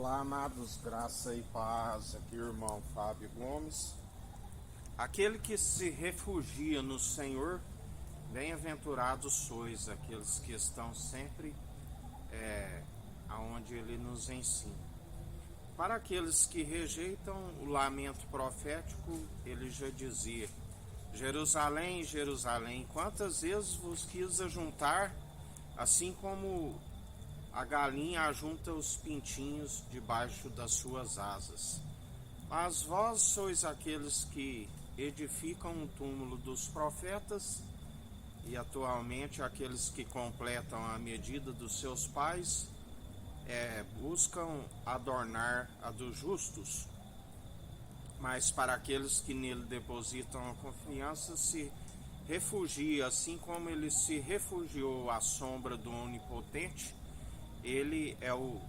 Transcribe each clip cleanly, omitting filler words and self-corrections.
Olá, amados, graça e paz. Aqui o irmão Fábio Gomes. Aquele que se refugia no Senhor, bem-aventurados sois aqueles que estão sempre aonde Ele nos ensina. Para aqueles que rejeitam o lamento profético, ele já dizia: Jerusalém, Jerusalém, quantas vezes vos quis ajuntar, assim como a galinha ajunta os pintinhos debaixo das suas asas. Mas vós sois aqueles que edificam o túmulo dos profetas, e atualmente aqueles que completam a medida dos seus pais, buscam adornar a dos justos. Mas para aqueles que nele depositam a confiança, se refugia, assim como ele se refugiou à sombra do Onipotente. Ele é o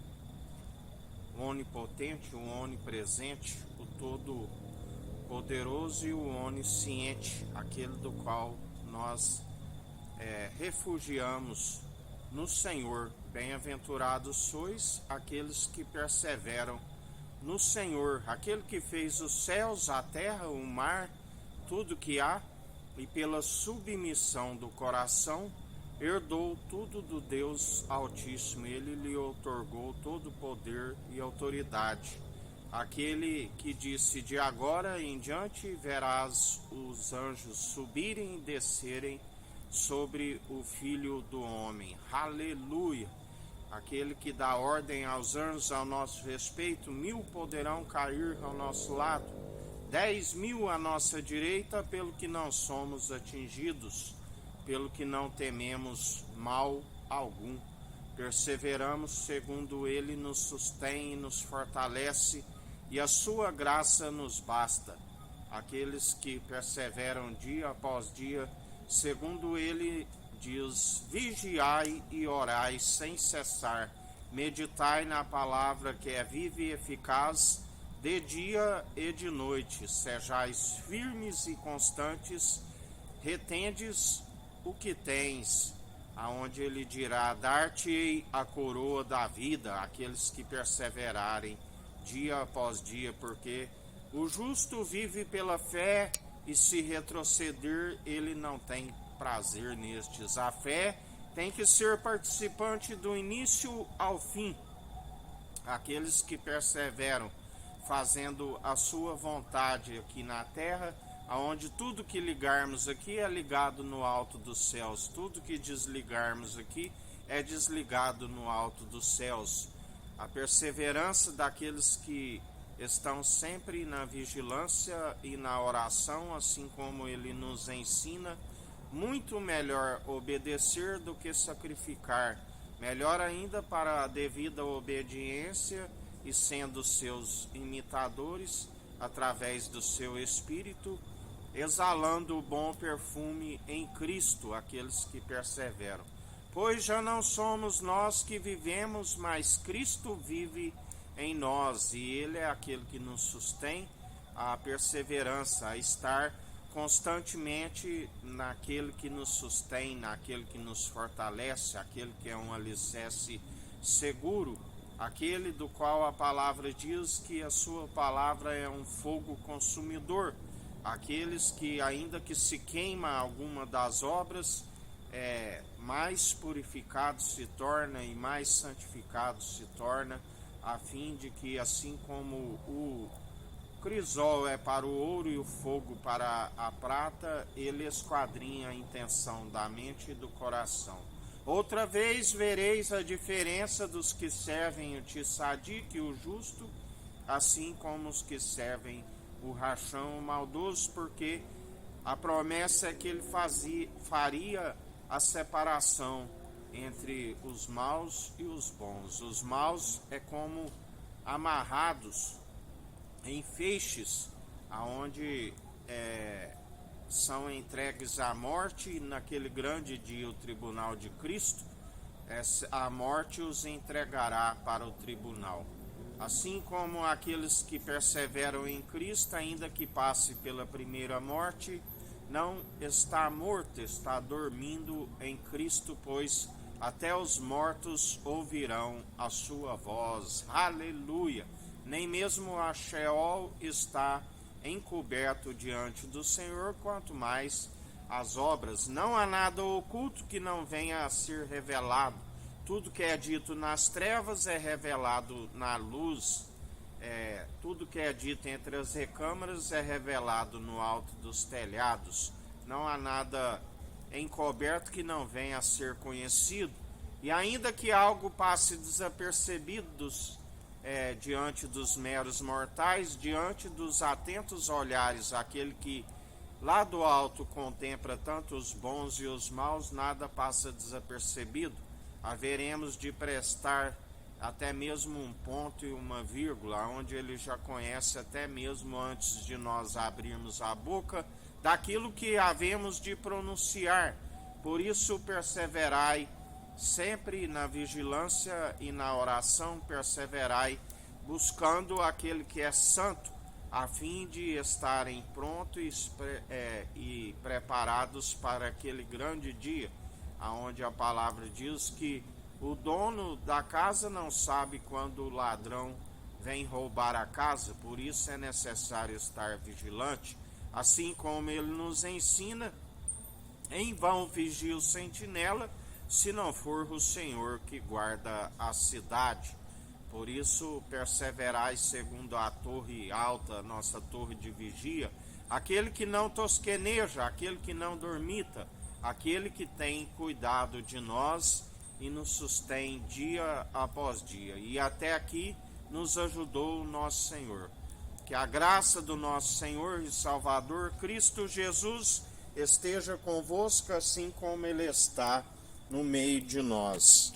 onipotente, o onipresente, o todo-poderoso e o onisciente, aquele do qual nós refugiamos no Senhor. Bem-aventurados sois aqueles que perseveram no Senhor, aquele que fez os céus, a terra, o mar, tudo que há, e pela submissão do coração herdou tudo do Deus Altíssimo. Ele lhe outorgou todo o poder e autoridade. Aquele que disse: de agora em diante verás os anjos subirem e descerem sobre o Filho do Homem. Aleluia! Aquele que dá ordem aos anjos ao nosso respeito, 1000 poderão cair ao nosso lado, 10.000 à nossa direita, pelo que não somos atingidos, pelo que não tememos mal algum. Perseveramos segundo ele nos sustém e nos fortalece, e a sua graça nos basta. Aqueles que perseveram dia após dia, segundo ele diz: vigiai e orai sem cessar, meditai na palavra que é viva e eficaz, de dia e de noite. Sejais firmes e constantes, retendes o que tens, aonde ele dirá: dar-te-ei a coroa da vida, aqueles que perseverarem dia após dia, porque o justo vive pela fé, e se retroceder, ele não tem prazer nestes. A fé tem que ser participante do início ao fim. Aqueles que perseveram fazendo a sua vontade aqui na terra, aonde tudo que ligarmos aqui é ligado no alto dos céus, tudo que desligarmos aqui é desligado no alto dos céus. A perseverança daqueles que estão sempre na vigilância e na oração, assim como ele nos ensina: muito melhor obedecer do que sacrificar, melhor ainda para a devida obediência, e sendo seus imitadores através do seu Espírito, exalando o bom perfume em Cristo, aqueles que perseveram. Pois já não somos nós que vivemos, mas Cristo vive em nós, e Ele é aquele que nos sustém a perseverança, a estar constantemente naquele que nos sustém, naquele que nos fortalece, aquele que é um alicerce seguro, aquele do qual a palavra diz que a sua palavra é um fogo consumidor. Aqueles que, ainda que se queima alguma das obras, mais purificado se torna e mais santificado se torna, a fim de que, assim como o crisol é para o ouro e o fogo para a prata, ele esquadrinha a intenção da mente e do coração. Outra vez vereis a diferença dos que servem o tissadique, o justo, assim como os que servem o rachão, o maldoso, porque a promessa é que ele faria a separação entre os maus e os bons. Os maus é como amarrados em feixes, aonde são entregues à morte, e naquele grande dia o tribunal de Cristo, a morte os entregará para o tribunal. Assim como aqueles que perseveram em Cristo, ainda que passe pela primeira morte, não está morto, está dormindo em Cristo, pois até os mortos ouvirão a sua voz. Aleluia! Nem mesmo a Sheol está encoberto diante do Senhor, quanto mais as obras. Não há nada oculto que não venha a ser revelado. Tudo que é dito nas trevas é revelado na luz. Tudo que é dito entre as recâmaras é revelado no alto dos telhados. Não há nada encoberto que não venha a ser conhecido. E ainda que algo passe desapercebido diante dos meros mortais, diante dos atentos olhares, aquele que lá do alto contempla tanto os bons e os maus, nada passa desapercebido. Haveremos de prestar até mesmo um ponto e uma vírgula, onde ele já conhece até mesmo antes de nós abrirmos a boca, daquilo que havemos de pronunciar. Por isso perseverai sempre na vigilância e na oração, perseverai buscando aquele que é santo, a fim de estarem prontos e preparados para aquele grande dia, aonde a palavra diz que o dono da casa não sabe quando o ladrão vem roubar a casa, por isso é necessário estar vigilante. Assim como ele nos ensina, em vão vigia o sentinela, se não for o Senhor que guarda a cidade. Por isso, perseverai segundo a torre alta, nossa torre de vigia, aquele que não tosqueneja, aquele que não dormita, aquele que tem cuidado de nós e nos sustém dia após dia. E até aqui nos ajudou o nosso Senhor. Que a graça do nosso Senhor e Salvador Cristo Jesus esteja convosco, assim como Ele está no meio de nós.